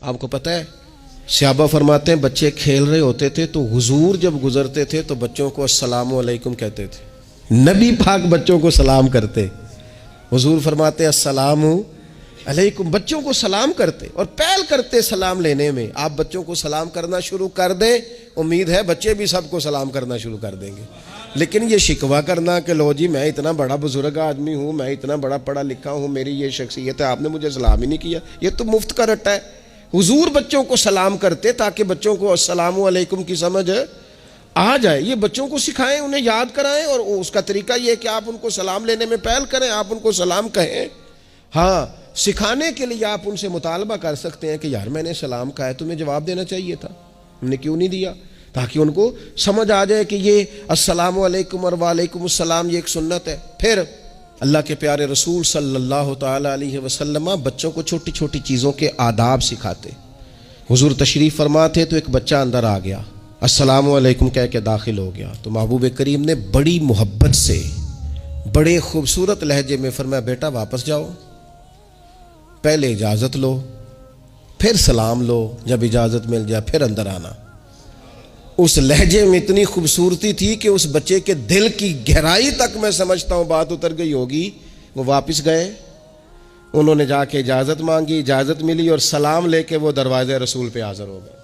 आपको पता है, सहाबा फरमाते हैं बच्चे खेल रहे होते थे तो हुजूर जब गुजरते थे तो बच्चों को अस्सलामु अलैकुम कहते थे। नबी पाक बच्चों को सलाम करते, हुजूर फरमाते अस्सलामु अलैकुम, बच्चों को सलाम करते और पहल करते सलाम लेने में। आप बच्चों को सलाम करना शुरू कर दें, उम्मीद है बच्चे भी सबको सलाम करना शुरू कर देंगे। लेकिन ये शिकवा करना कि लो जी मैं इतना बड़ा बुजुर्ग आदमी हूँ, मैं इतना बड़ा पढ़ा लिखा हूँ, मेरी ये शख्सियत है, आपने मुझे सलाम ही नहीं किया, ये तो मुफ्त का रट्टा है। हुजूर बच्चों को सलाम करते ताकि बच्चों को अस्सलामु अलैकुम की समझ आ जाए। ये बच्चों को सिखाएं, उन्हें याद कराएं, और उसका तरीका ये है कि आप उनको सलाम लेने में पहल करें, आप उनको सलाम कहें। हाँ, सिखाने के लिए आप उनसे मुतालबा कर सकते हैं कि यार मैंने सलाम कहा है, तुम्हें जवाब देना चाहिए था, हमने क्यों नहीं दिया, ताकि उनको समझ आ जाए कि ये अस्सलामु अलैकुम और वालेकुम अस्सलाम ये एक सुन्नत है। फिर अल्लाह के प्यारे रसूल सल्लल्लाहु ताला अलैहि वसल्लम बच्चों को छोटी छोटी चीज़ों के आदाब सिखाते। हुजूर तशरीफ़ फरमाते तो एक बच्चा अंदर आ गया, अस्सलामु अलैकुम कह के दाखिल हो गया, तो महबूब करीम ने बड़ी मोहब्बत से बड़े खूबसूरत लहजे में फरमाया बेटा वापस जाओ, पहले इजाज़त लो, फिर सलाम लो, जब इजाज़त मिल जाए फिर अंदर आना। उस लहजे में इतनी खूबसूरती थी कि उस बच्चे के दिल की गहराई तक मैं समझता हूँ बात उतर गई होगी। वो वापस गए, उन्होंने जाके इजाज़त मांगी, इजाज़त मिली और सलाम लेके वो दरवाज़े रसूल पे हाज़िर हो गए।